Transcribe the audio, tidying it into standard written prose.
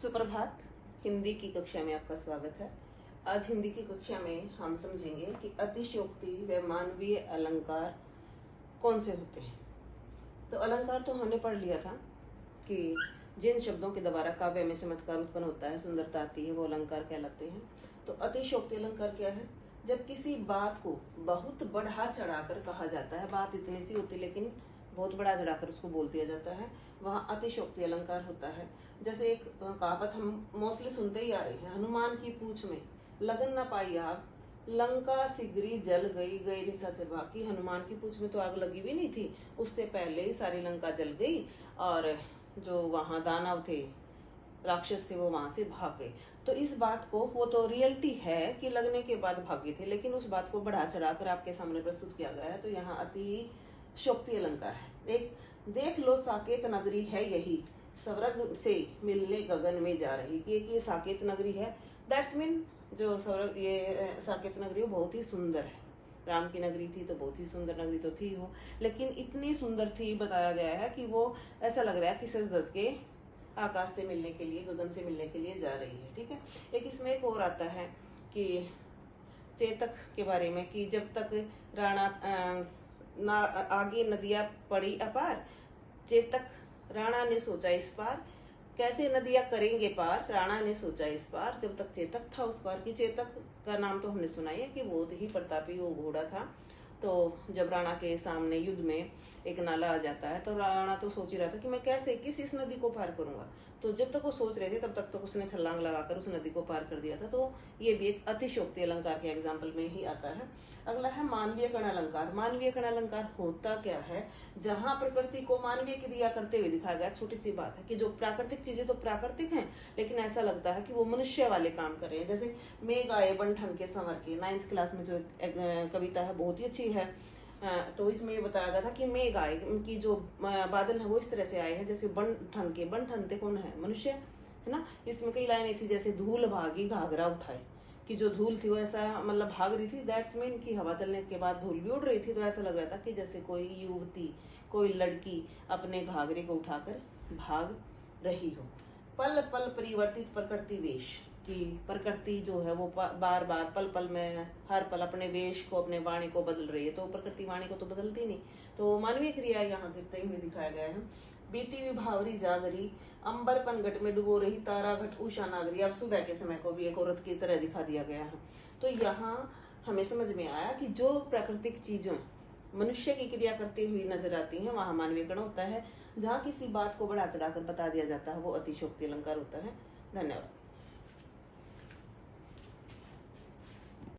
सुप्रभात। हिंदी की कक्षा में आपका स्वागत है। आज हिंदी की कक्षा में हम समझेंगे कि अतिशयोक्ति व मानवीय अलंकार कौन से होते हैं। तो अलंकार तो हमने पढ़ लिया था कि जिन शब्दों के द्वारा काव्य में चमत्कार उत्पन्न होता है, सुंदरता आती है, वो अलंकार कहलाते हैं। तो अतिशयोक्ति अलंकार क्या है? जब किसी बात को बहुत बढ़ा चढ़ाकर कहा जाता है, बात इतनी सी होती लेकिन बहुत बड़ा चढ़ाकर उसको बोल दिया जाता है, वहां अतिशयोक्ति अलंकार होता है। जैसे एक कहावत हम मोस्टली सुनते ही आ रही है, हनुमान की पूंछ में लगन न पाई आग, लंका सिगरी जल गई, गई निशाचर भाग। की हनुमान की पूंछ में तो आग लगी भी नहीं थी, उससे पहले ही सारी लंका जल गई और जो वहां दानव थे, राक्षस थे, वो वहां से भाग गए। तो इस बात को, वो तो रियलिटी है कि लगने के बाद भागे थे, लेकिन उस बात को बढ़ा चढ़ाकर आपके सामने प्रस्तुत किया गया है। तो यहाँ अतिशयोक्ति अलंकार है। एक देख लो साकेत नगरी है यही, स्वर्ग से मिलने गगन में जा रही। कि ये साकेत नगरी है, दैट्स मीन जो स्वर्ग, ये साकेत नगरी वो बहुत ही सुंदर है। राम की नगरी थी तो बहुत ही सुंदर नगरी तो थी वो, लेकिन इतनी सुंदर थी, बताया गया है कि वो ऐसा लग रहा है कि सज धज के आकाश से मिलने के लिए, गगन से मिलने के लिए जा रही है। ठीक है। एक इसमें एक और आता है कि चेतक के बारे में, कि जब तक राणा ना आगे नदियां पड़ी अपार, चेतक राणा ने सोचा इस पार, कैसे नदियां करेंगे पार, राणा ने सोचा इस पार, जब तक चेतक था उस पार। की चेतक का नाम तो हमने सुना है कि बहुत ही प्रतापी वो घोड़ा था। तो जब राणा के सामने युद्ध में एक नाला आ जाता है, तो राणा तो सोच ही रहा था कि मैं कैसे किस इस नदी को पार करूंगा। तो जब तक वो सोच रहे थे तब तक तो उसने छलांग लगाकर उस नदी को पार कर दिया था। तो ये भी एक अतिशयोक्ति अलंकार के एग्जाम्पल में ही आता है। अगला है मानवीय कण अलंकार। मानवीय कण अलंकार होता क्या है? जहां प्रकृति को मानवीय क्रिया करते हुए दिखाया गया। छोटी सी बात है कि जो प्राकृतिक चीजें तो प्राकृतिक हैं, लेकिन ऐसा लगता है कि वो मनुष्य वाले काम कर रहे हैं। जैसे मेघ आए बन ठन के संवर के, 9th क्लास में जो कविता है बहुत ही अच्छी है। तो इसमें ये बताया गया था कि मेघ आए, उनकी जो बादल है वो इस तरह से आए हैं जैसे बन ठन के। बन ठनते कौन है? मनुष्य है ना। इसमें कई लाइनें थी, जैसे धूल भागी घाघरा उठाए, कि जो धूल थी वो ऐसा मतलब भाग रही थी, दैट्स मीन की हवा चलने के बाद धूल भी उड़ रही थी। तो ऐसा लग रहा था कि जैसे कोई युवती, कोई लड़की अपने घाघरे को उठाकर भाग रही हो। पल पल परिवर्तित प्रकृति वेश, कि प्रकृति जो है वो बार बार पल पल में हर पल अपने वेश को, अपने वाणी को बदल रही है। तो प्रकृति वाणी को तो बदलती नहीं। तो मानवीय क्रिया यहाँ करते हुए दिखाया गया है। बीती विभावरी जागरी, अंबर पनघट में डुबो रही, तारा घट उषा नागरी। अब सुबह के समय को भी एक औरत की तरह दिखा दिया गया है। तो यहाँ हमें समझ में आया कि जो प्राकृतिक चीजों मनुष्य की क्रिया करती हुई नजर आती है, वहां मानवीय कण होता है। जहाँ किसी बात को बढ़ा चढ़ाकर बता दिया जाता है, वो अतिशयोक्ति अलंकार होता है। धन्यवाद।